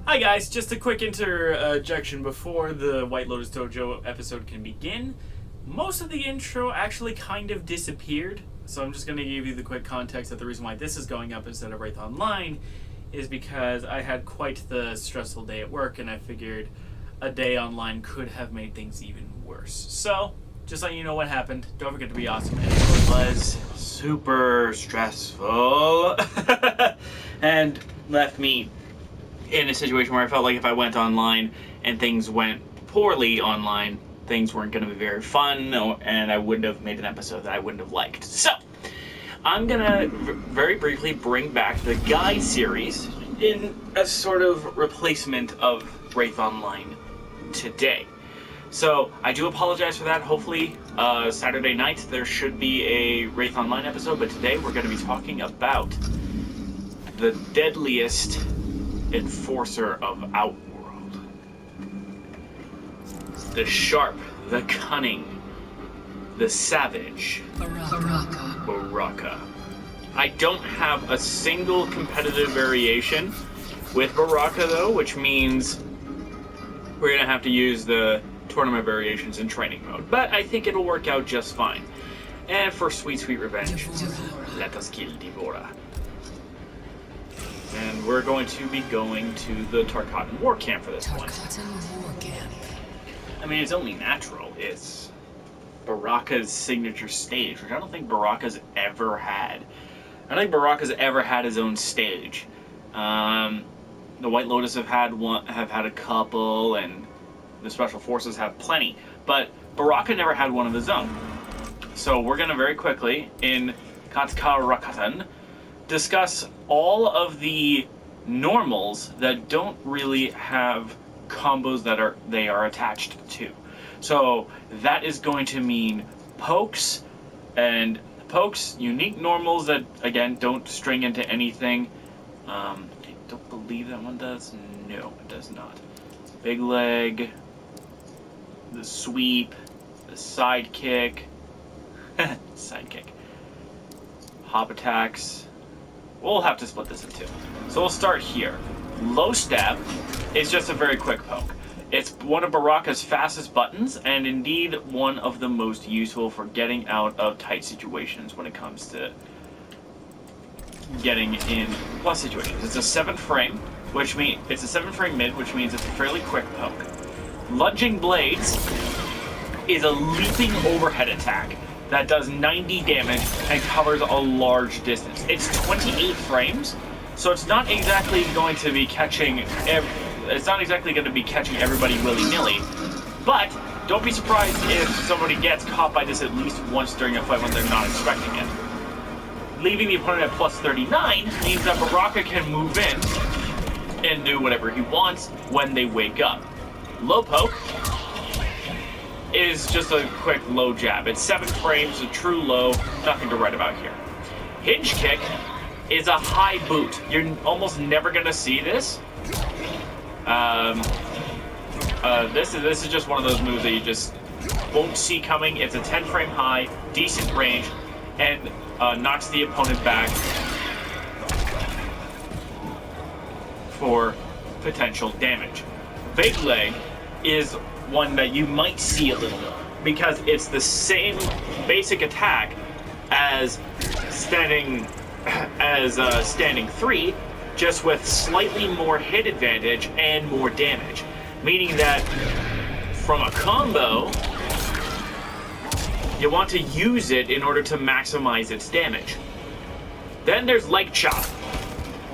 Hi guys, just a quick interjection before the White Lotus Dojo episode can begin. Most of the intro actually kind of disappeared, so I'm just going to give you the quick context that the reason why this is going up instead of Wraith Online is because I had quite the stressful day at work and I figured a day online could have made things even worse. So, just letting you know what happened. Don't forget to be awesome. And it was super stressful and left me in a situation where I felt like if I went online and things went poorly online, things weren't going to be very fun, and I wouldn't have made an episode that I wouldn't have liked. So, I'm going to very briefly bring back the Guide series in a sort of replacement of Wraith Online today. So, I do apologize for that. Hopefully, Saturday night there should be a Wraith Online episode, but today we're going to be talking about the deadliest enforcer of Outworld. The sharp, the cunning, the savage, Baraka. I don't have a single competitive variation with Baraka though, which means we're going to have to use the tournament variations in training mode. But I think it'll work out just fine. And for sweet, sweet revenge, let us kill Devora. And we're going to be going to the Tarkatan War Camp for this one. I mean, it's only natural. It's Baraka's signature stage, which I don't think Baraka's ever had. I don't think Baraka's ever had his own stage. The White Lotus have had a couple, and the Special Forces have plenty. But Baraka never had one of his own. So we're going to very quickly, in Rakatan, discuss all of the normals that don't really have combos that they are attached to. So that is going to mean pokes, and pokes, unique normals that again don't string into anything. I don't believe that one does. No, it does not. Big leg, the sweep, the sidekick, hop attacks. We'll have to split this in two. So we'll start here. Low stab is just a very quick poke. It's one of Baraka's fastest buttons, and indeed one of the most useful for getting out of tight situations when it comes to getting in plus situations. It's a 7 frame, which means it's a 7 frame mid, which means it's a fairly quick poke. Lunging Blades is a leaping overhead attack that does 90 damage and covers a large distance. It's 28 frames, so it's not exactly going to be catching everybody willy-nilly. But don't be surprised if somebody gets caught by this at least once during a fight when they're not expecting it. Leaving the opponent at plus 39 means that Baraka can move in and do whatever he wants when they wake up. Low poke is just a quick low jab. It's 7 frames, a true low, nothing to write about here. Hinge kick is a high boot. You're almost never gonna see this. This is just one of those moves that you just won't see coming. It's a 10 frame high, decent range, and knocks the opponent back for potential damage. Big leg is one that you might see a little more because it's the same basic attack as standing 3, just with slightly more hit advantage and more damage, meaning that from a combo you want to use it in order to maximize its damage. Then there's Leg Chop,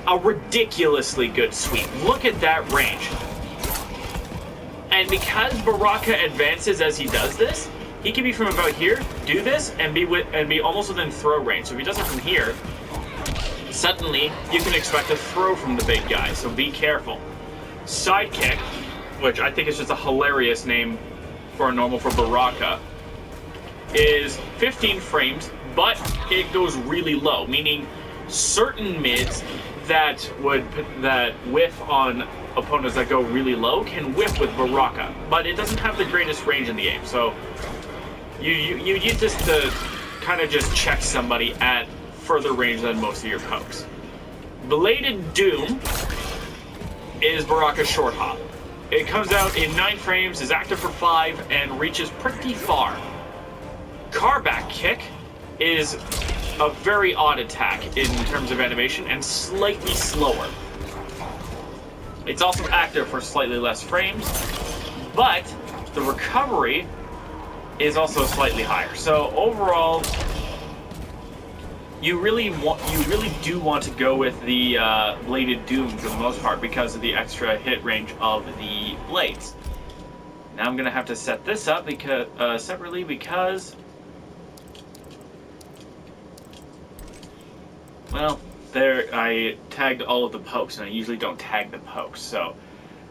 a ridiculously good sweep. Look at that range. And because Baraka advances as he does this, he can be from about here, do this, and be almost within throw range. So if he does it from here, suddenly you can expect a throw from the big guy, so be careful. Sidekick, which I think is just a hilarious name for a normal for Baraka, is 15 frames, but it goes really low, meaning certain mids that whiff on opponents that go really low can whiff with Baraka, but it doesn't have the greatest range in the game. So you use this to kind of just check somebody at further range than most of your pokes. Bladed Doom is Baraka's short hop. It comes out in 9 frames, is active for 5, and reaches pretty far. Car back kick is a very odd attack in terms of animation and slightly slower. It's also active for slightly less frames, but the recovery is also slightly higher. So overall, you really do want to go with the Bladed Doom for the most part because of the extra hit range of the blades. Now I'm gonna have to set this up because separately because, well, there I tagged all of the pokes, and I usually don't tag the pokes, so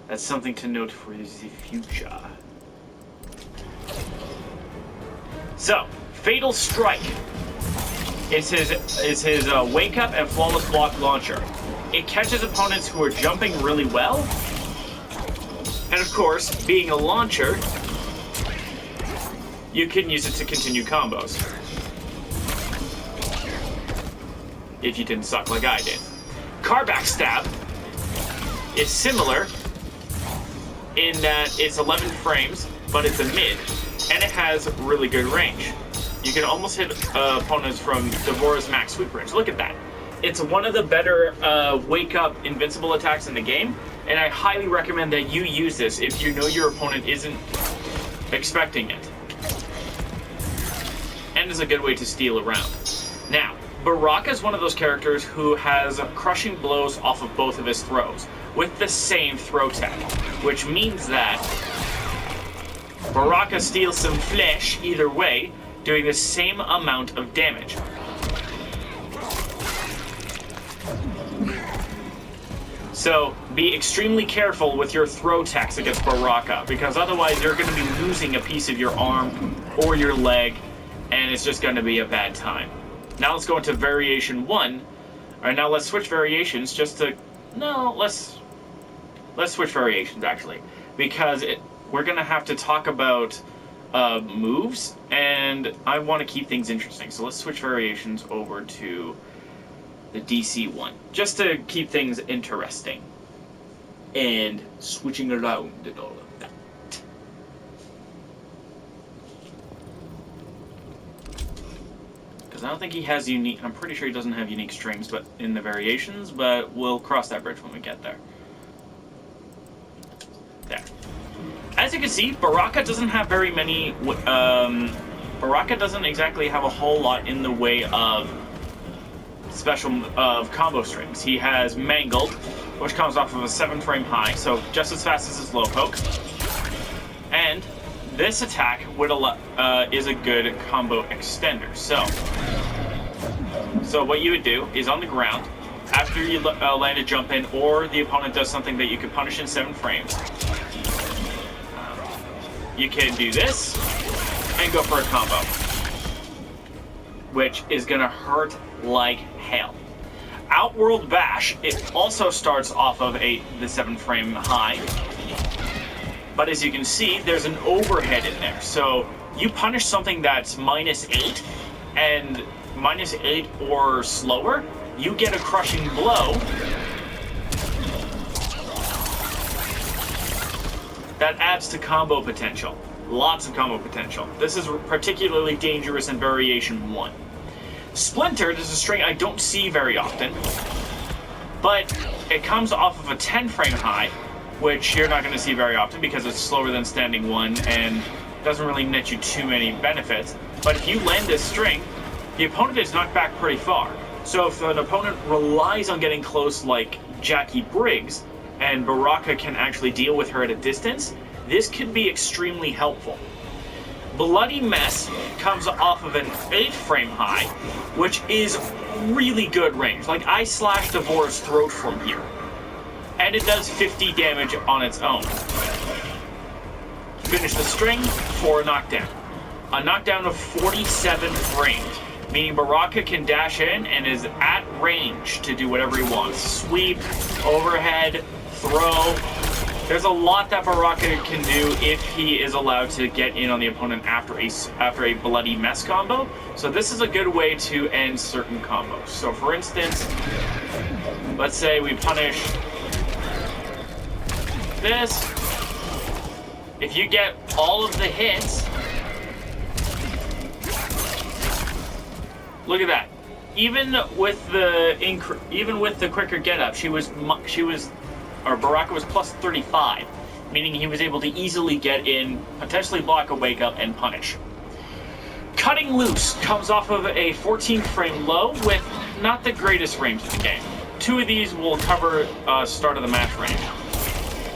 that's something to note for the future. So, Fatal Strike is his Wake Up and Flawless Block launcher. It catches opponents who are jumping really well, and of course, being a launcher, you can use it to continue combos. If you didn't suck like I did. Car Backstab is similar in that it's 11 frames, but it's a mid, and it has really good range. You can almost hit opponents from Devora's max sweep range. Look at that. It's one of the better wake-up invincible attacks in the game, and I highly recommend that you use this if you know your opponent isn't expecting it. And it's a good way to steal around. Now, Baraka is one of those characters who has crushing blows off of both of his throws with the same throw tech, which means that Baraka steals some flesh either way, doing the same amount of damage. So be extremely careful with your throw techs against Baraka, because otherwise you're going to be losing a piece of your arm or your leg, and it's just going to be a bad time. Now let's go into variation 1. Alright, now let's switch variations just to... No, let's switch variations, actually. Because we're going to have to talk about moves, and I want to keep things interesting. So let's switch variations over to the DC one, just to keep things interesting. And switching around and all of that. I don't think he has unique... I'm pretty sure he doesn't have unique strings but in the variations, but we'll cross that bridge when we get there. There. As you can see, Baraka doesn't have very many... Baraka doesn't exactly have a whole lot in the way of combo strings. He has Mangled, which comes off of a 7-frame high, so just as fast as his low poke. And this attack would is a good combo extender. So what you would do is on the ground, after you land a jump in, or the opponent does something that you can punish in 7 frames, you can do this and go for a combo, which is gonna hurt like hell. Outworld Bash, it also starts off of the 7-frame high. But as you can see, there's an overhead in there. So you punish something that's -8, and -8 or slower, you get a crushing blow that adds to combo potential. Lots of combo potential. This is particularly dangerous in variation 1. Splintered is a string I don't see very often, but it comes off of a 10-frame high, which you're not going to see very often because it's slower than standing 1 and doesn't really net you too many benefits. But if you land this string, the opponent is knocked back pretty far. So if an opponent relies on getting close like Jackie Briggs, and Baraka can actually deal with her at a distance, this could be extremely helpful. Bloody Mess comes off of an 8-frame high, which is really good range. Like, I slashed Devora's throat from here, and it does 50 damage on its own. Finish the string for a knockdown. A knockdown of 47 frames, meaning Baraka can dash in and is at range to do whatever he wants. Sweep, overhead, throw. There's a lot that Baraka can do if he is allowed to get in on the opponent after a Bloody Mess combo. So this is a good way to end certain combos. So for instance, let's say we punish this. If you get all of the hits, look at that. Even with the quicker get up, Baraka was plus 35, meaning he was able to easily get in, potentially block a wake up, and punish. Cutting Loose comes off of a 14 frame low with not the greatest range in the game. 2 of these will cover start of the match range.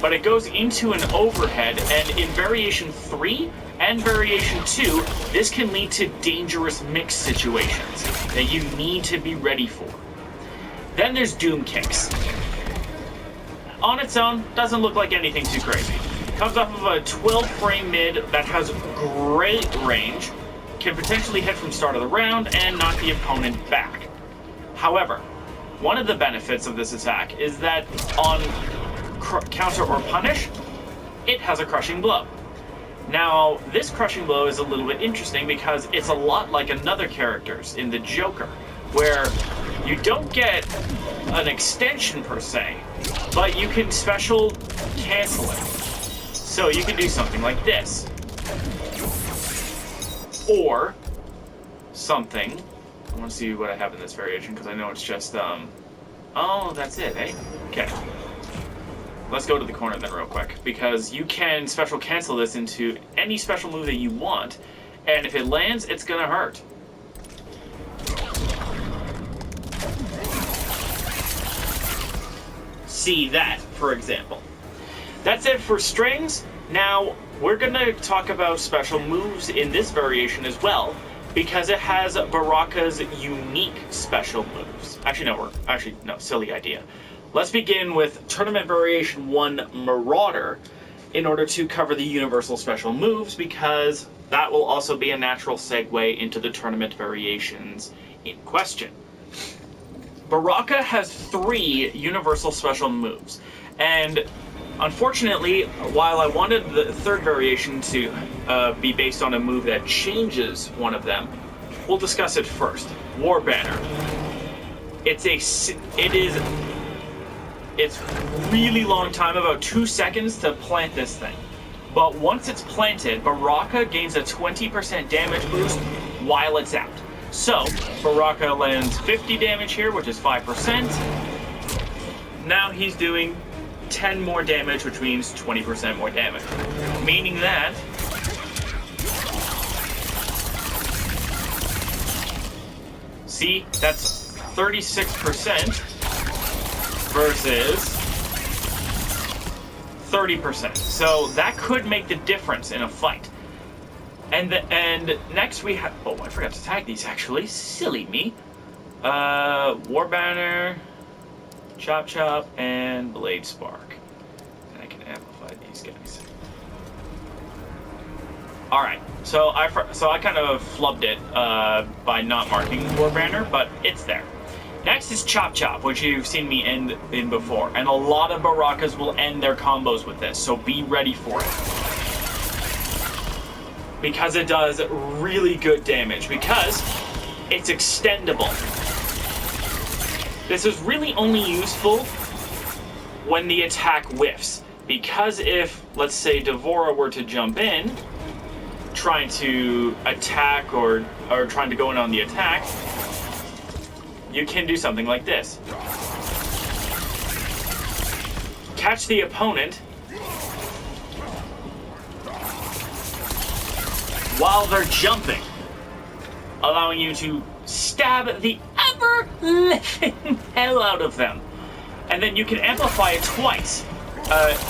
But it goes into an overhead, and in variation 3 and variation 2, this can lead to dangerous mix situations that you need to be ready for. Then there's Doom Kicks. On its own, doesn't look like anything too crazy. Comes off of a 12 frame mid that has great range, can potentially hit from start of the round and knock the opponent back. However, one of the benefits of this attack is that on counter or punish, it has a crushing blow. Now, this crushing blow is a little bit interesting because it's a lot like another character's in the Joker, where you don't get an extension per se, but you can special cancel it. So you can do something like this. Or something. I want to see what I have in this variation because I know it's just, oh, that's it, eh? Okay. Let's go to the corner then real quick, because you can special cancel this into any special move that you want, and if it lands, it's gonna hurt. See that, for example. That's it for strings. Now, we're gonna talk about special moves in this variation as well, because it has Baraka's unique special moves. Actually, no, silly idea. Let's begin with Tournament Variation 1 Marauder in order to cover the universal special moves, because that will also be a natural segue into the tournament variations in question. Baraka has 3 universal special moves, and unfortunately, while I wanted the 3rd variation to be based on a move that changes one of them, we'll discuss it first. War Banner. It's really long time, about 2 seconds to plant this thing. But once it's planted, Baraka gains a 20% damage boost while it's out. So, Baraka lands 50 damage here, which is 5%. Now he's doing 10 more damage, which means 20% more damage. Meaning that see, that's 36% versus 30%. So that could make the difference in a fight. And next we have, oh, I forgot to tag these actually. Silly me. War Banner, Chop Chop, and Blade Spark. And I can amplify these guys. Alright, so I kind of flubbed it by not marking War Banner, but it's there. Next is Chop Chop, which you've seen me end in before, and a lot of Barakas will end their combos with this, so be ready for it. Because it does really good damage, because it's extendable. This is really only useful when the attack whiffs, because if, let's say, Devora were to jump in, trying to attack or trying to go in on the attack, you can do something like this. Catch the opponent while they're jumping, allowing you to stab the ever-living hell out of them. And then you can amplify it twice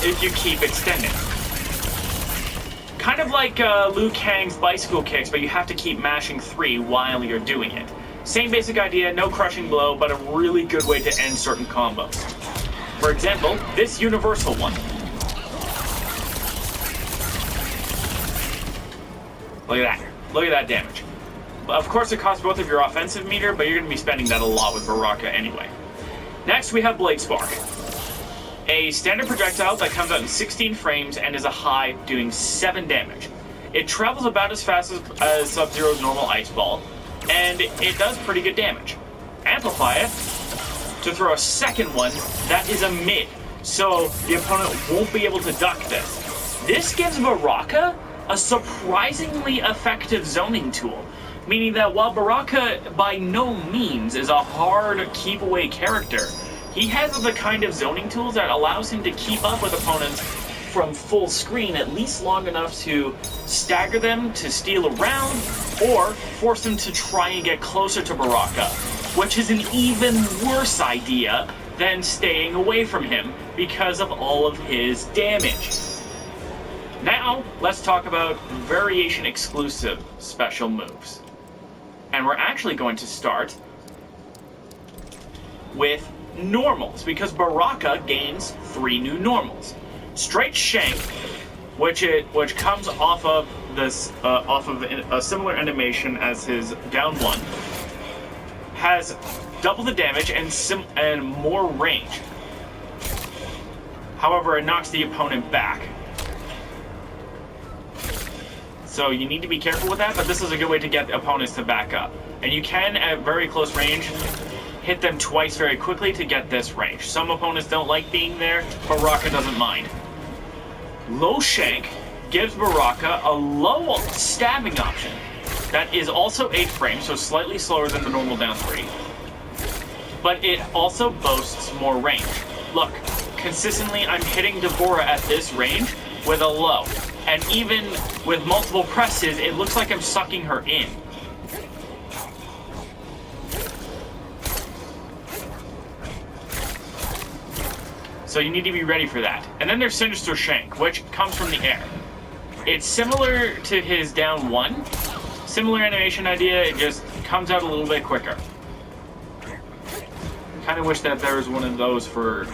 if you keep extending. Kind of like Liu Kang's bicycle kicks, but you have to keep mashing 3 while you're doing it. Same basic idea, no crushing blow, but a really good way to end certain combos. For example, this universal one. Look at that. Look at that damage. Of course, it costs both of your offensive meter, but you're going to be spending that a lot with Baraka anyway. Next, we have Blade Spark. A standard projectile that comes out in 16 frames and is a high, doing 7 damage. It travels about as fast as Sub-Zero's normal Ice Ball, and it does pretty good damage. Amplify it to throw a second one that is a mid, so the opponent won't be able to duck this. This gives Baraka a surprisingly effective zoning tool, meaning that while Baraka by no means is a hard keep-away character, he has the kind of zoning tools that allows him to keep up with opponents from full screen at least long enough to stagger them to steal a round, or force them to try and get closer to Baraka, which is an even worse idea than staying away from him because of all of his damage. Now, let's talk about variation-exclusive special moves. And we're actually going to start with normals, because Baraka gains 3 new normals. Straight Shank, which comes off of this a similar animation as his down 1, has double the damage and more range. However, it knocks the opponent back. So you need to be careful with that, but this is a good way to get the opponents to back up. And you can, at very close range, hit them twice very quickly to get this range. Some opponents don't like being there, Baraka doesn't mind. Low Shank gives Baraka a low stabbing option that is also 8 frames, so slightly slower than the normal down 3. But it also boasts more range. Look, consistently I'm hitting Devora at this range with a low. And even with multiple presses, it looks like I'm sucking her in. So you need to be ready for that. And then there's Sinister Shank, which comes from the air. It's similar to his down 1. Similar animation idea, it just comes out a little bit quicker. Kind of wish that there was one of those for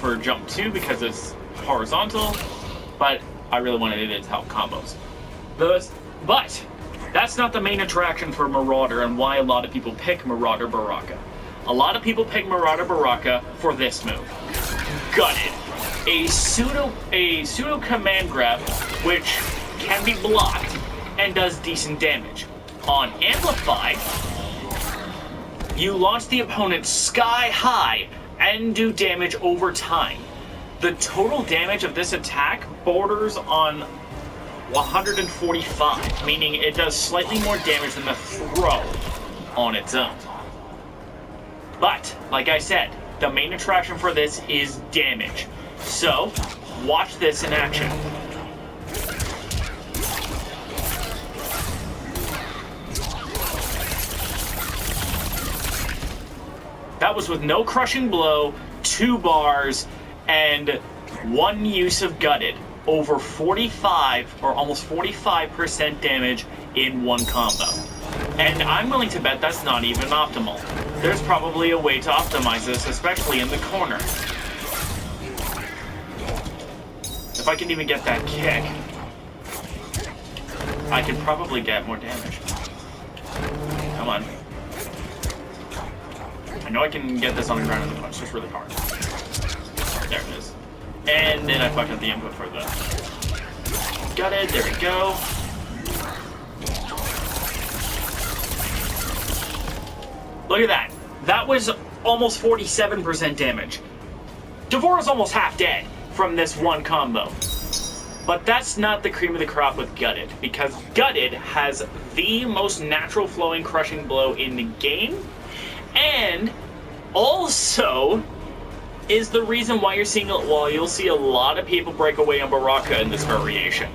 for jump 2 because it's horizontal, but I really wanted it to help combos. But that's not the main attraction for Marauder and why a lot of people pick Marauder Baraka. A lot of people pick Marauder Baraka for this move. Gutted. A pseudo command grab which can be blocked and does decent damage. On Amplify, you launch the opponent sky high and do damage over time. The total damage of this attack borders on 145, meaning it does slightly more damage than the throw on its own. But, like I said, the main attraction for this is damage. So, watch this in action. That was with no crushing blow, 2 bars, and 1 use of gutted. Over 45 or almost 45% damage in 1 combo. And I'm willing to bet that's not even optimal. There's probably a way to optimize this, especially in the corner. If I can even get that kick, I can probably get more damage. Come on. I know I can get this on the ground in the punch, just really hard. There it is. And then I fucked up the input for the gutted. There we go. Look at that. That was almost 47% damage. Devora's almost half dead from this 1 combo. But that's not the cream of the crop with Gutted, because Gutted has the most natural flowing crushing blow in the game, and also is the reason why you'll see a lot of people break away on Baraka in this variation.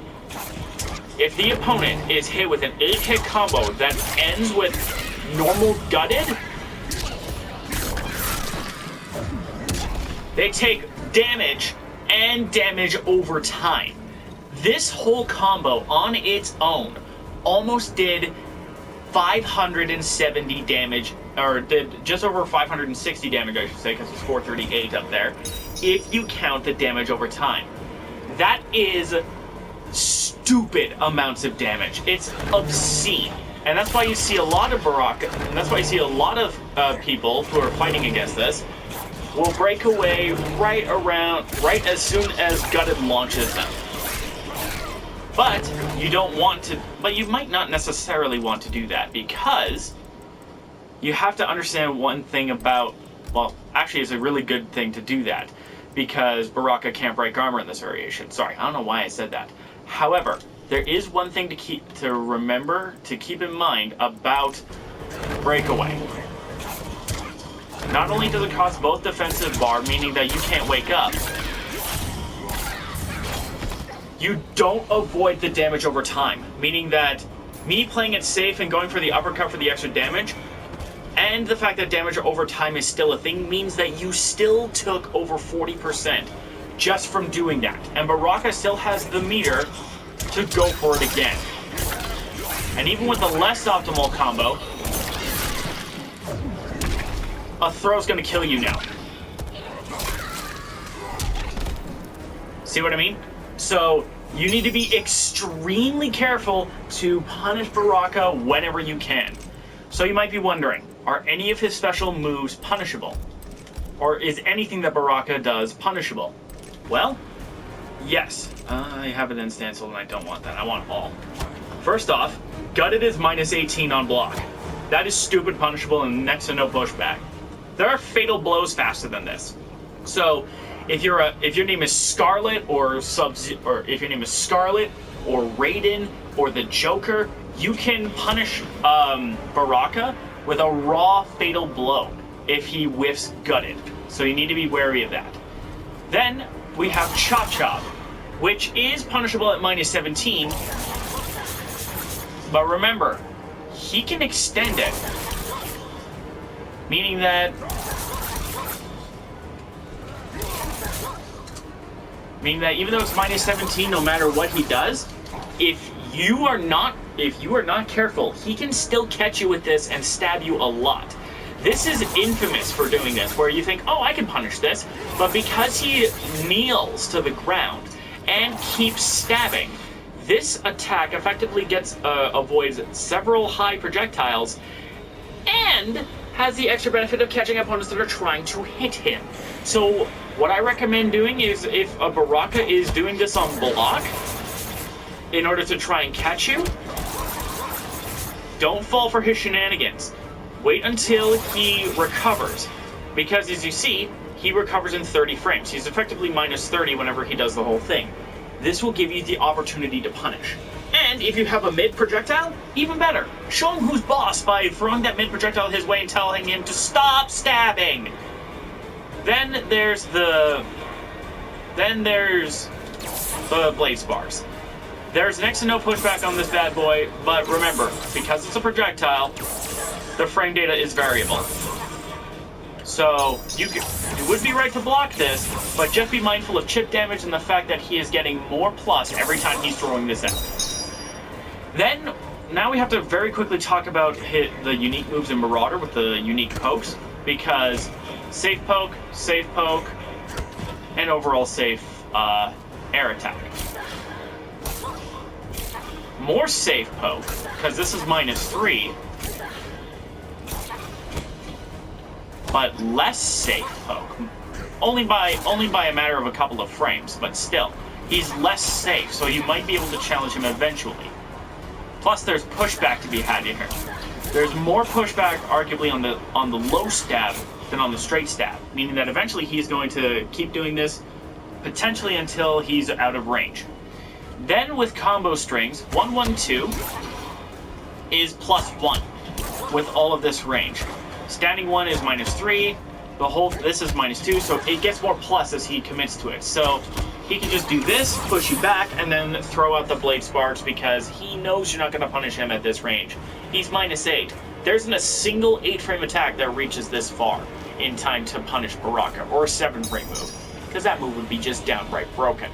If the opponent is hit with an 8-hit combo that ends with normal Gutted, they take damage and damage over time. This whole combo on its own almost did 570 damage, or did just over 560 damage, I should say, because it's 438 up there, if you count the damage over time. That is stupid amounts of damage. It's obscene. And that's why you see a lot of Baraka, and that's why you see a lot of people who are fighting against this will break away right as soon as Gutted launches them. But you don't want to, but you might not necessarily want to do that, because you have to understand one thing about, well, actually it's a really good thing to do that. because Baraka can't break armor in this variation. Sorry, I don't know why I said that. However, there is one thing to keep in mind about Breakaway. Not only does it cost both defensive bar, meaning that you can't wake up, you don't avoid the damage over time, meaning that me playing it safe and going for the uppercut for the extra damage, and the fact that damage over time is still a thing, means that you still took over 40% just from doing that. And Baraka still has the meter to go for it again. And even with a less optimal combo, a throw's gonna kill you now. See what I mean? So you need to be extremely careful to punish Baraka whenever you can. So you might be wondering, are any of his special moves punishable? Or is anything that Baraka does punishable? Well, yes. I have an instance and I don't want that. I want all. First off, Gutted is minus 18 on block. That is stupid punishable and next to no pushback. There are fatal blows faster than this. So if your name is Scarlet or if your name is Scarlet or Raiden or the Joker, you can punish Baraka with a raw fatal blow if he whiffs Gutted. So you need to be wary of that. Then we have Chop Chop, which is punishable at minus 17. But remember, he can extend it. Meaning that even though it's minus 17, no matter what he does, if you are not careful, he can still catch you with this and stab you a lot. This is infamous for doing this, where you think, oh, I can punish this, but because he kneels to the ground and keeps stabbing, this attack effectively avoids several high projectiles and has the extra benefit of catching opponents that are trying to hit him. So what I recommend doing is, if a Baraka is doing this on block, in order to try and catch you, don't fall for his shenanigans. Wait until he recovers. Because as you see, he recovers in 30 frames. He's effectively minus 30 whenever he does the whole thing. This will give you the opportunity to punish. And if you have a mid projectile, even better. Show him who's boss by throwing that mid projectile his way and telling him to stop stabbing. Then there's the blade spars. There's next to no pushback on this bad boy, but remember, because it's a projectile, the frame data is variable. So you would be right to block this, but just be mindful of chip damage and the fact that he is getting more plus every time he's throwing this out. Then, now we have to very quickly talk about the unique moves in Marauder with the unique pokes, because safe poke, and overall safe air attack. More safe poke, because this is minus 3, but less safe poke. Only by a matter of a couple of frames, but still, he's less safe, so you might be able to challenge him eventually. Plus, there's pushback to be had in here. There's more pushback, arguably, on the low stab than on the straight stab, meaning that eventually he's going to keep doing this, potentially until he's out of range. Then with combo strings, 1-1-2 is +1 with all of this range. Standing 1 is minus 3. This is minus 2, so it gets more plus as he commits to it. So he can just do this, push you back, and then throw out the blade sparks because he knows you're not going to punish him at this range. He's minus 8. There isn't a single 8-frame attack that reaches this far in time to punish Baraka, or a 7-frame move, because that move would be just downright broken.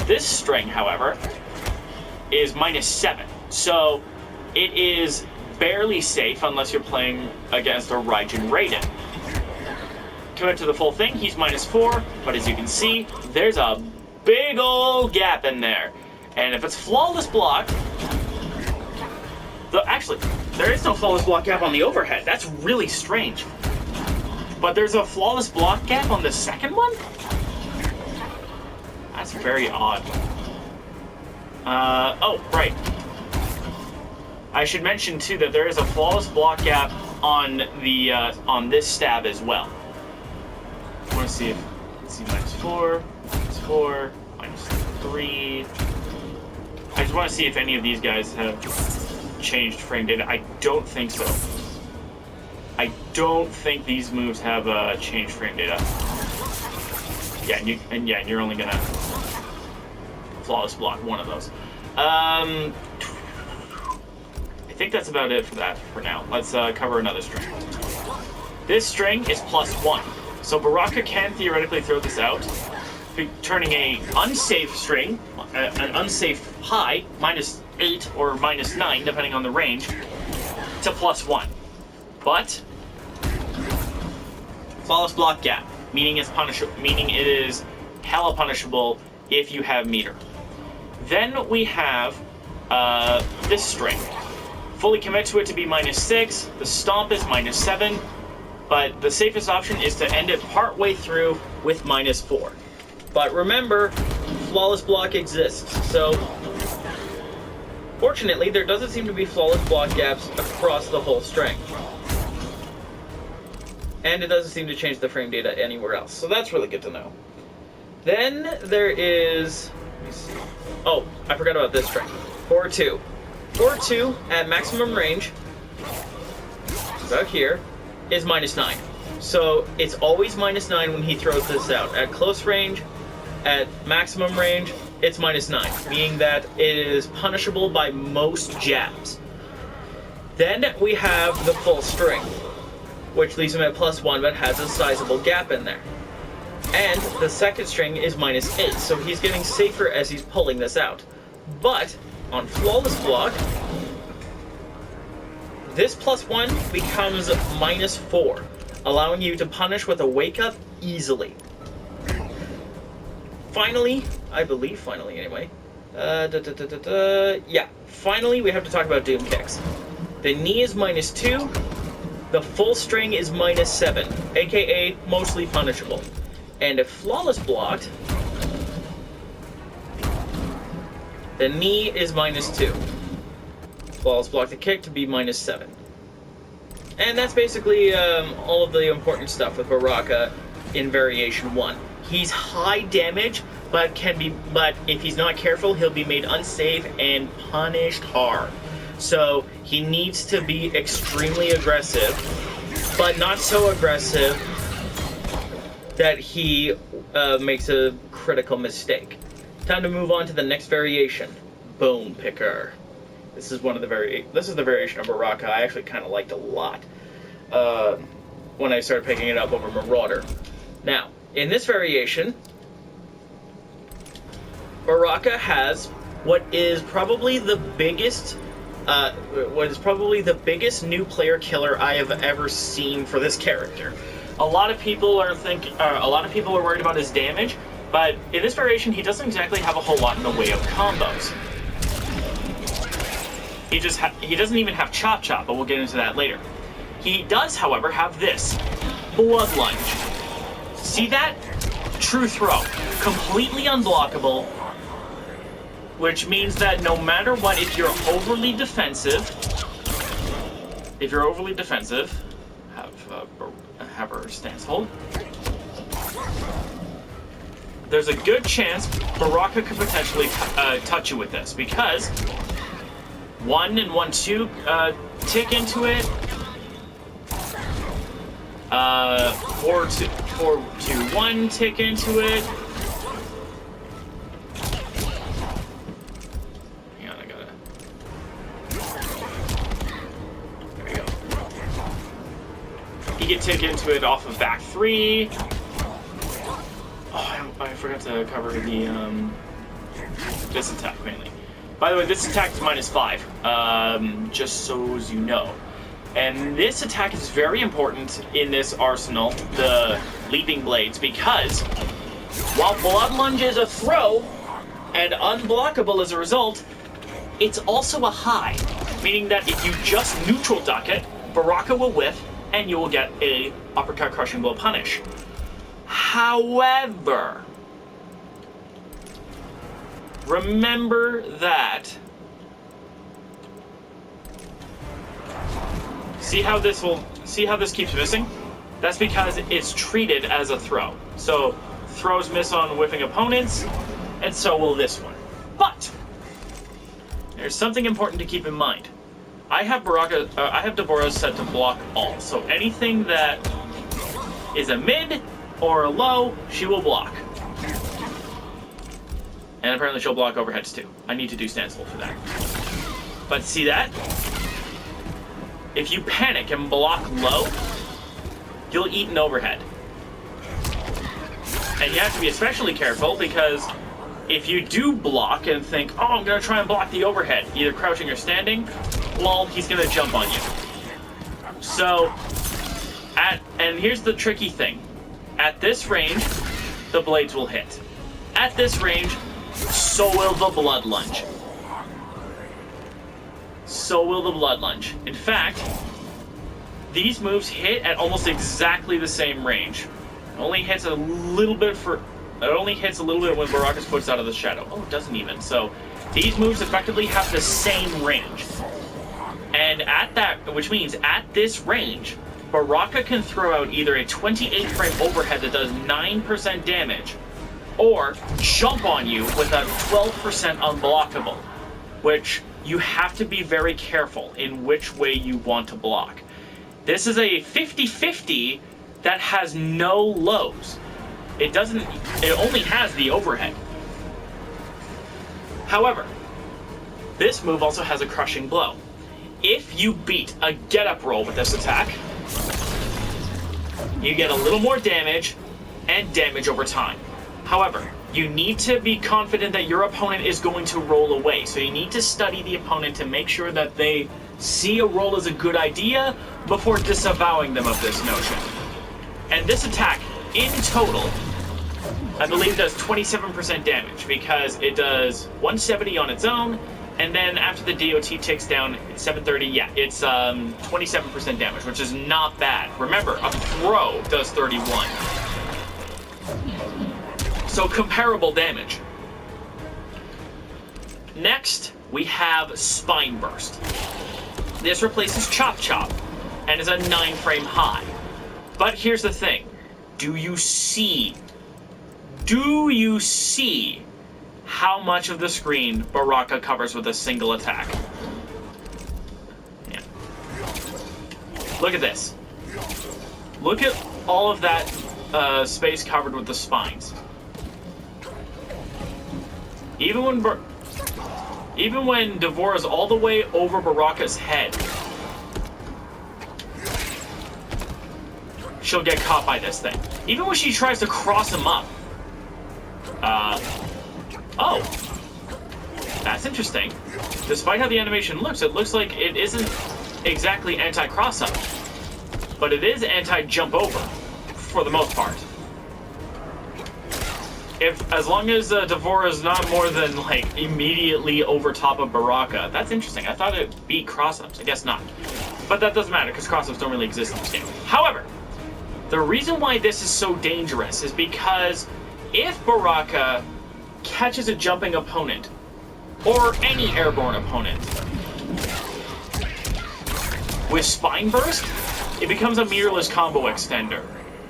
This string, however, is minus 7, so it is barely safe unless you're playing against a Raijin Raiden. Commit to the full thing, he's minus 4, but as you can see, there's a big old gap in there. And if it's flawless block, actually, there is no flawless block gap on the overhead. That's really strange. But there's a flawless block gap on the second one? That's very odd. Oh, right. I should mention too that there is a flawless block gap on the on this stab as well. I want to see if 4, minus 4, minus 3. I just want to see if any of these guys have changed frame data. I don't think so. I don't think these moves have changed frame data. Yeah, and you're only gonna flawless block one of those. I think that's about it for that for now. Let's cover another string. This string is +1, so Baraka can theoretically throw this out, turning a unsafe string, an unsafe high, -8 or -9, depending on the range, to +1. But flawless block gap, meaning it is hella punishable if you have meter. Then we have this string. Fully commit to it to be -6. The stomp is -7, but the safest option is to end it partway through with -4. But remember, flawless block exists, so fortunately there doesn't seem to be flawless block gaps across the whole string. And it doesn't seem to change the frame data anywhere else, so that's really good to know. Then there is, let me see. Oh, I forgot about this string. 4-2. 4-2 at maximum range, about here, is -9. So it's always -9 when he throws this out. At close range, at maximum range, it's -9, meaning that it is punishable by most jabs. Then we have the full string, which leaves him at +1 but has a sizable gap in there. And the second string is -8, so he's getting safer as he's pulling this out. But on flawless block, this +1 becomes -4, allowing you to punish with a wake up easily. Finally, I believe finally anyway, yeah, finally we have to talk about Doom Kicks. The knee is -2, the full string is -7, aka mostly punishable. And if flawless blocked, the knee is -2. Flawless block the kick to be -7. And that's basically all of the important stuff with Baraka in Variation 1. He's high damage, but if he's not careful, he'll be made unsafe and punished hard. So he needs to be extremely aggressive, but not so aggressive that he makes a critical mistake. Time to move on to the next variation, Bone Picker. This is the variation of Baraka I actually kind of liked a lot when I started picking it up over Marauder. Now, in this variation, Baraka has what is probably the biggest new player killer I have ever seen for this character. A lot of people are worried about his damage, but in this variation, he doesn't exactly have a whole lot in the way of combos. He doesn't even have Chop Chop, but we'll get into that later. He does, however, have this Blood Lunge. See that? True throw, completely unblockable, which means that no matter what, if you're overly defensive, have her stance hold. There's a good chance Baraka could potentially touch you with this, because 1 and 1-2 tick into it. 4-2-1 tick into it. Hang on, I gotta. There we go. He can tick into it off of back 3. Oh, I forgot to cover the this attack mainly. By the way, this attack is -5, just so as you know. And this attack is very important in this arsenal, the Leaping Blades, because while Blood Lunge is a throw and unblockable as a result, it's also a high, meaning that if you just neutral duck it, Baraka will whiff and you will get a uppercut crushing blow punish. However, remember that. See how this keeps missing? That's because it's treated as a throw. So throws miss on whiffing opponents, and so will this one. But there's something important to keep in mind. I have Devora set to block all, so anything that is a mid or a low, she will block. And apparently she'll block overheads too. I need to do stance hold for that. But see that? If you panic and block low, you'll eat an overhead. And you have to be especially careful because if you do block and think, oh, I'm going to try and block the overhead, either crouching or standing, well, he's going to jump on you. So, and here's the tricky thing. At this range, the blades will hit. At this range, so will the blood lunge. So will the blood lunge. In fact, these moves hit at almost exactly the same range. It only hits a little bit when Baraka's foot's out of the shadow. Oh, it doesn't even. So these moves effectively have the same range. And at that, which means at this range, Baraka can throw out either a 28 frame overhead that does 9% damage, or jump on you with a 12% unblockable, which you have to be very careful in which way you want to block. This is a 50-50 that has no lows. It only has the overhead. However, this move also has a crushing blow. If you beat a get-up roll with this attack, you get a little more damage and damage over time. However, you need to be confident that your opponent is going to roll away. So you need to study the opponent to make sure that they see a roll as a good idea before disavowing them of this notion. And this attack, in total, I believe does 27% damage because it does 170 on its own, and then after the DOT ticks down, it's 730. Yeah, it's 27% damage, which is not bad. Remember, a throw does 31. So comparable damage. Next, we have Spine Burst. This replaces Chop Chop and is a 9 frame high. But here's the thing. Do you see how much of the screen Baraka covers with a single attack? Yeah. Look at this. Look at all of that space covered with the spines. Even when Devora's all the way over Baraka's head, she'll get caught by this thing. Even when she tries to cross him up. Oh. That's interesting. Despite how the animation looks, it looks like it isn't exactly anti-cross-up. But it is anti-jump over, for the most part. As long as Devora is not more than, like, immediately over top of Baraka. That's interesting. I thought it beat cross-ups. I guess not. But that doesn't matter, because cross-ups don't really exist in this game. However, the reason why this is so dangerous is because if Baraka catches a jumping opponent, or any airborne opponent, with Spine Burst, it becomes a mirrorless combo extender.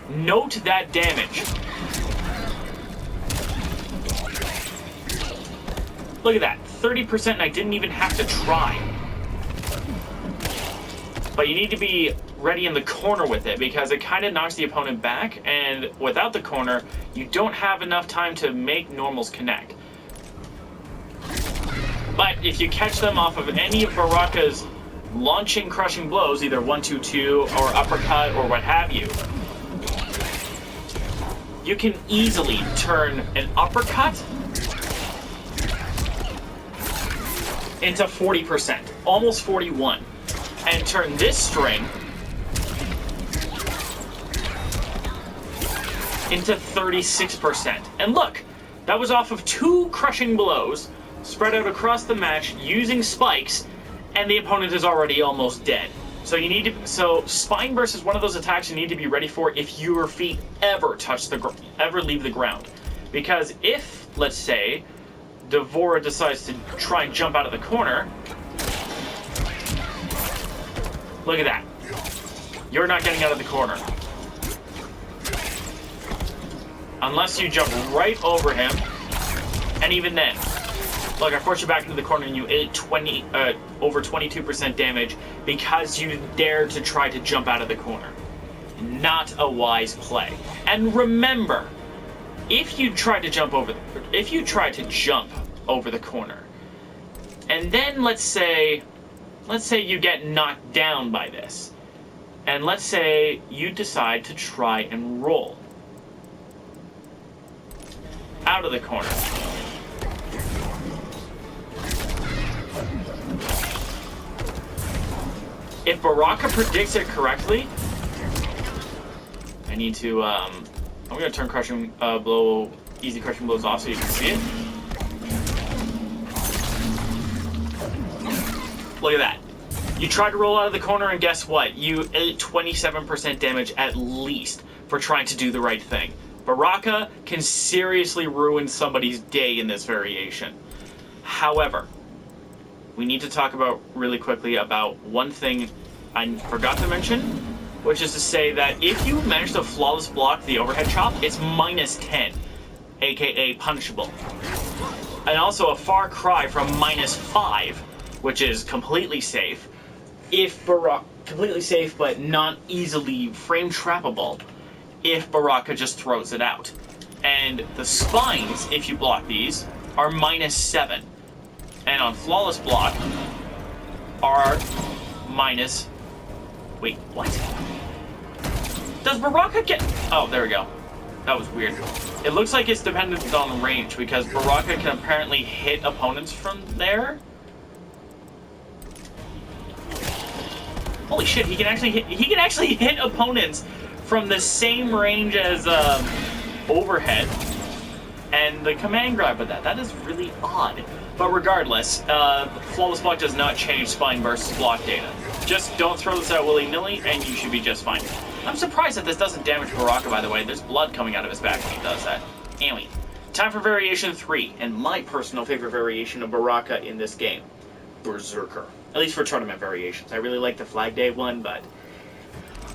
Note that damage. Look at that, 30%, and I didn't even have to try. But you need to be ready in the corner with it, because it kind of knocks the opponent back, and without the corner, you don't have enough time to make normals connect. But if you catch them off of any of Baraka's launching crushing blows, either 1-2-2 or uppercut or what have you, you can easily turn an uppercut into 40%, almost 41, and turn this string into 36%. And look, that was off of 2 crushing blows spread out across the match using spikes, and the opponent is already almost dead. So you need to. So Spine Burst is one of those attacks you need to be ready for if your feet ever leave the ground, because if, let's say, Devora decides to try and jump out of the corner, look at that. You're not getting out of the corner. Unless you jump right over him. And even then, look, I forced you back into the corner and you ate over 22% damage because you dared to try to jump out of the corner. Not a wise play. And remember, if you try to jump over the corner, and then let's say you get knocked down by this, and let's say you decide to try and roll out of the corner. If Baraka predicts it correctly, I need to, I'm going to turn easy crushing blows off so you can see it. Look at that. You tried to roll out of the corner and guess what? You ate 27% damage at least for trying to do the right thing. Baraka can seriously ruin somebody's day in this variation. However, we need to talk about really quickly about one thing I forgot to mention, which is to say that if you manage to flawless block the overhead chop, it's minus 10, aka punishable. And also a far cry from minus 5, which is completely safe, completely safe but not easily frame trappable, if Baraka just throws it out. And the spines, if you block these, are minus 7. And on flawless block are minus... Wait, what? Does Baraka get... Oh, there we go. That was weird. It looks like it's dependent on range, because Baraka can apparently hit opponents from there. Holy shit, he can actually hit opponents from the same range as overhead. And the command grab with that is really odd. But regardless, flawless block does not change spine versus block data. Just don't throw this out willy-nilly, and you should be just fine. I'm surprised that this doesn't damage Baraka, by the way. There's blood coming out of his back when he does that. Anyway, time for variation 3, and my personal favorite variation of Baraka in this game, Berserker. At least for tournament variations. I really like the Flag Day one, but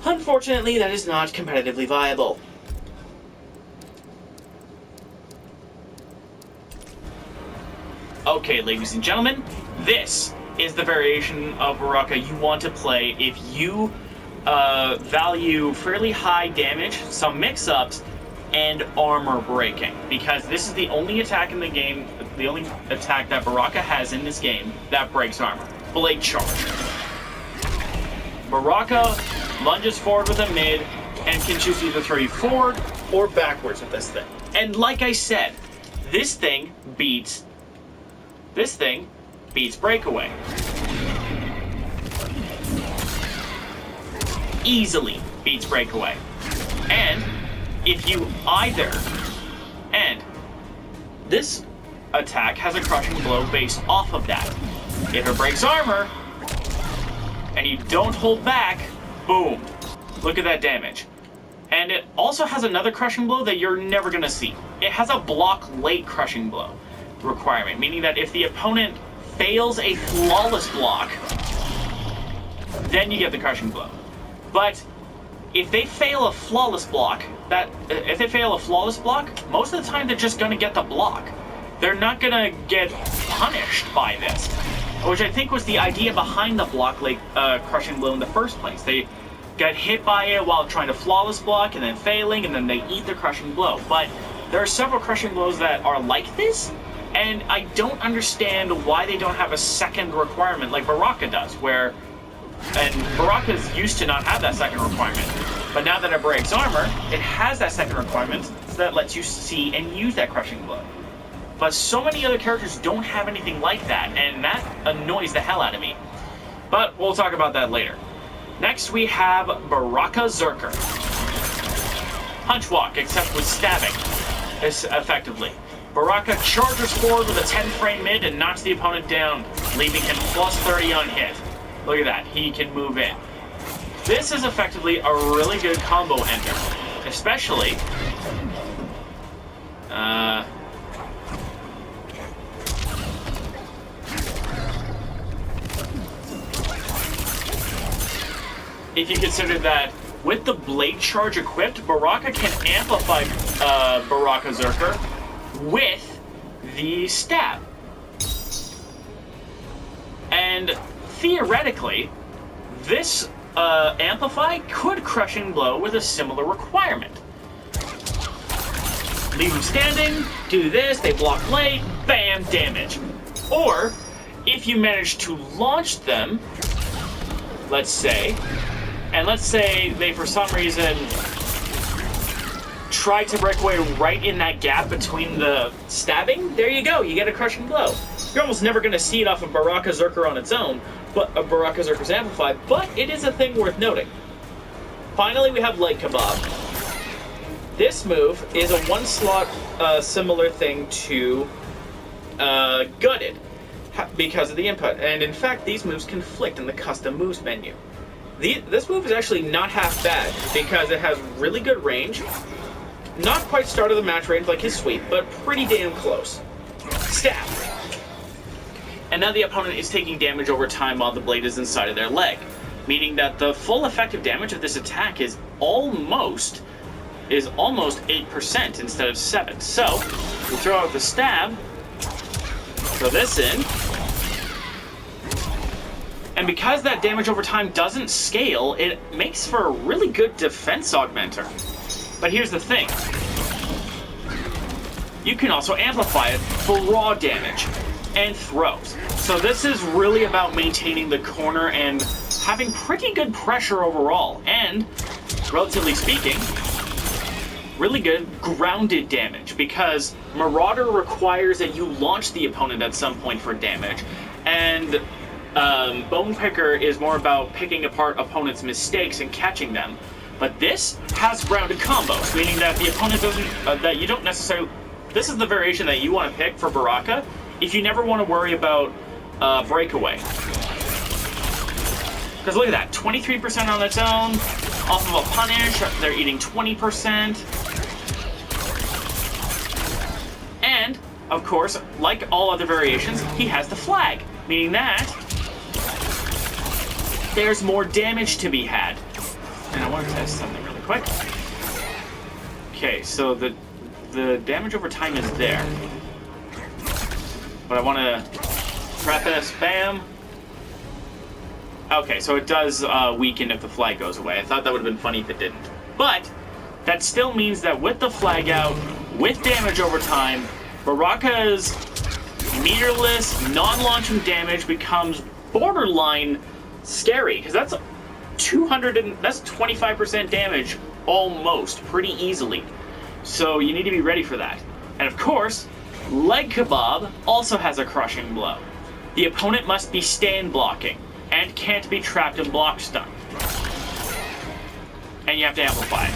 unfortunately that is not competitively viable. Okay, ladies and gentlemen, this is the variation of Baraka you want to play if you value fairly high damage, some mix-ups, and armor breaking. Because this is the only attack in the game, the only attack that Baraka has in this game that breaks armor. Blade Charge. Baraka lunges forward with a mid and can choose to either throw you forward or backwards with this thing. And like I said, this thing beats Breakaway. Easily beats Breakaway. And this attack has a crushing blow based off of that. If it breaks armor, and you don't hold back, boom. Look at that damage. And it also has another crushing blow that you're never going to see. It has a block late crushing blow requirement, meaning that if the opponent fails a flawless block, then you get the crushing blow. But if they fail a flawless block, most of the time they're just going to get the block. They're not going to get punished by this, which I think was the idea behind the block late crushing blow in the first place. They got hit by it while trying to flawless block and then failing, and then they eat the crushing blow. But there are several crushing blows that are like this, and I don't understand why they don't have a second requirement like Baraka does, and Baraka's used to not have that second requirement. But now that it breaks armor, it has that second requirement, so that lets you see and use that crushing blow. But so many other characters don't have anything like that, and that annoys the hell out of me. But we'll talk about that later. Next we have Baraka Zerker. Punch walk, except with stabbing, effectively. Baraka charges forward with a 10-frame mid and knocks the opponent down, leaving him plus 30 on hit. Look at that, he can move in. This is effectively a really good combo ender, especially if you consider that with the Blade Charge equipped, Baraka can amplify Baraka Zerker with the stab. And theoretically, this Amplify could Crushing Blow with a similar requirement. Leave them standing, do this, they block late, bam, damage. Or, if you manage to launch them, let's say they for some reason try to break away right in that gap between the stabbing, there you go, you get a Crushing Blow. You're almost never going to see it off of Baraka Zerker on its own, but Baraka Zerker's Amplified, but it is a thing worth noting. Finally, we have Leg Kebab. This move is a one-slot similar thing to Gutted because of the input, and in fact, these moves conflict in the custom moves menu. This move is actually not half bad because it has really good range. Not quite start of the match range like his sweep, but pretty damn close. Stab. And now the opponent is taking damage over time while the blade is inside of their leg, meaning that the full effective damage of this attack is almost 8% instead of 7. So, we throw out the stab, throw this in, and because that damage over time doesn't scale, it makes for a really good defense augmenter. But here's the thing. You can also amplify it for raw damage and throws. So this is really about maintaining the corner and having pretty good pressure overall, and, relatively speaking, really good grounded damage, because Marauder requires that you launch the opponent at some point for damage, and Bone Picker is more about picking apart opponents' mistakes and catching them. But this has grounded combos, meaning that the opponent doesn't, that you don't necessarily, this is the variation that you want to pick for Baraka if you never want to worry about breakaway. Because look at that, 23% on its own, off of a punish, they're eating 20%. And, of course, like all other variations, he has the flag, meaning that there's more damage to be had. And I want to test something really quick. Okay, so the damage over time is there. But I want to preface, bam. Okay, so it does weaken if the flag goes away. I thought that would have been funny if it didn't. But that still means that with the flag out, with damage over time, Baraka's meterless, non-launching damage becomes borderline scary, because that's 25% damage almost, pretty easily. So you need to be ready for that. And of course, Leg Kebab also has a Crushing Blow. The opponent must be stand blocking and can't be trapped in block stun. And you have to amplify it,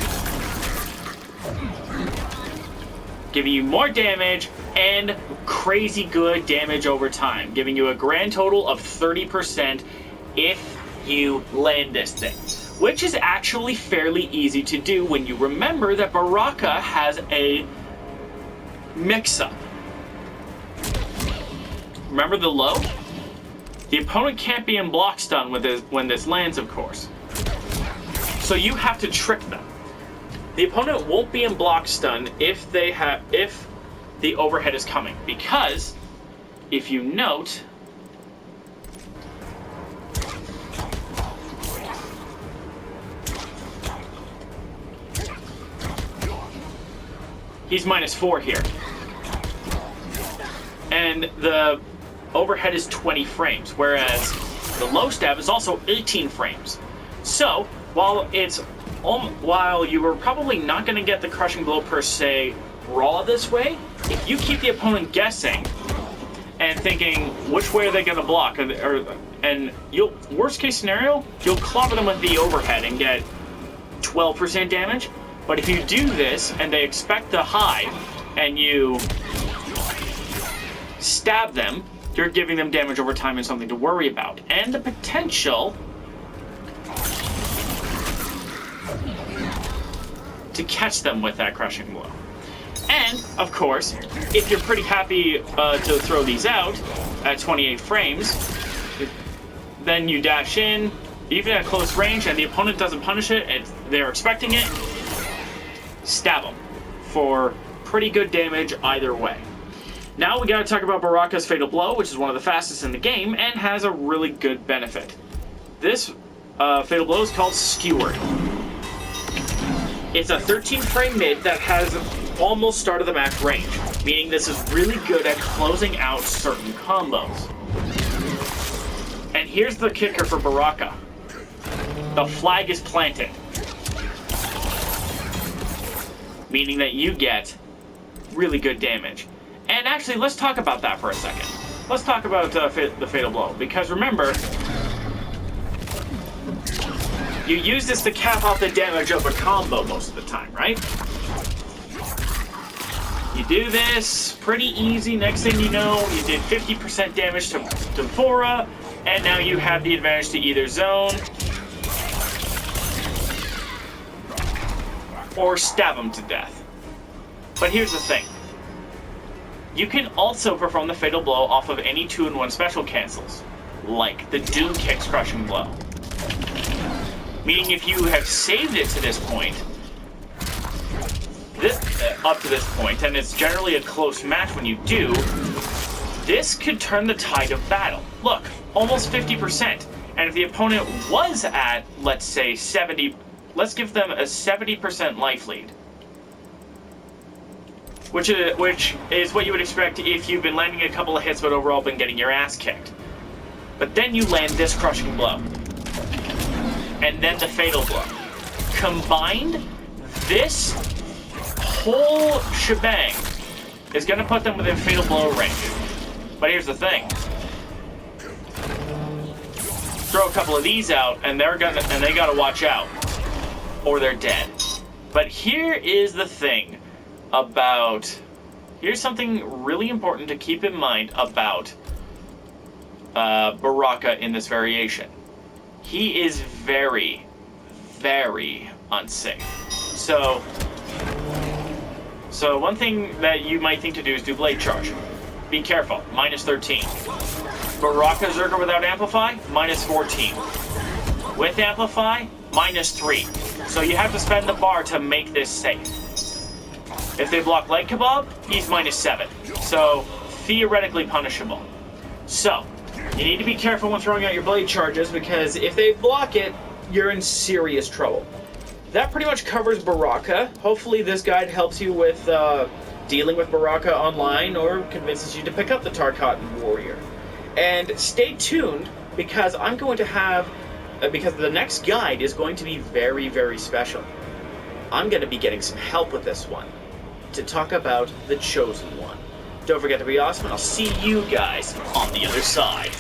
giving you more damage and crazy good damage over time, giving you a grand total of 30% if you land this thing, which is actually fairly easy to do when you remember that Baraka has a mix-up. Remember the low? The opponent can't be in block stun when this lands, of course. So you have to trick them. The opponent won't be in block stun if the overhead is coming, because if you note, he's -4 here, and the overhead is 20 frames, whereas the low stab is also 18 frames. So while you were probably not going to get the Crushing Blow per se raw this way, if you keep the opponent guessing and thinking which way are they going to block, and you'll, worst case scenario, you'll clobber them with the overhead and get 12% damage. But if you do this and they expect the high and you stab them, you're giving them damage over time and something to worry about, and the potential to catch them with that Crushing Blow. And, of course, if you're pretty happy to throw these out at 28 frames, then you dash in, even at close range, and the opponent doesn't punish it, and they're expecting it, stab them. for pretty good damage either way. Now we gotta talk about Baraka's Fatal Blow, which is one of the fastest in the game and has a really good benefit. This Fatal Blow is called Skewered. It's a 13-frame mid that has almost start of the match range, meaning this is really good at closing out certain combos. And here's the kicker for Baraka. The flag is planted, meaning that you get really good damage. And actually, let's talk about that for a second. Let's talk about the Fatal Blow, because remember, you use this to cap off the damage of a combo most of the time, right? You do this pretty easy. Next thing you know, you did 50% damage to Vora, and now you have the advantage to either zone or stab him to death. But here's the thing. You can also perform the Fatal Blow off of any 2-in-1 special cancels, like the Doom Kick's Crushing Blow. Meaning if you have saved it to this point, up to this point, and it's generally a close match when you do, this could turn the tide of battle. Look, almost 50%. And if the opponent was at, let's say, 70, let's give them a 70% life lead. Which is what you would expect if you've been landing a couple of hits but overall been getting your ass kicked. But then you land this Crushing Blow. And then the Fatal Blow. Combined, this whole shebang is going to put them within Fatal Blow range. But here's the thing. Throw a couple of these out, and they gotta watch out, or they're dead. But here is the thing about. Here's something really important to keep in mind about Baraka in this variation. He is very, very unsafe. So one thing that you might think to do is do Blade Charge. Be careful, minus 13. Baraka Zerker without Amplify, minus 14. With Amplify, minus 3. So you have to spend the bar to make this safe. If they block Leg Kebab, he's minus 7. So theoretically punishable. So you need to be careful when throwing out your Blade Charges, because if they block it, you're in serious trouble. That pretty much covers Baraka. Hopefully this guide helps you with dealing with Baraka online, or convinces you to pick up the Tarkatan Warrior. And stay tuned, because I'm going to have, because the next guide is going to be very, very special. I'm going to be getting some help with this one, to talk about the Chosen One. Don't forget to be awesome, and I'll see you guys on the other side.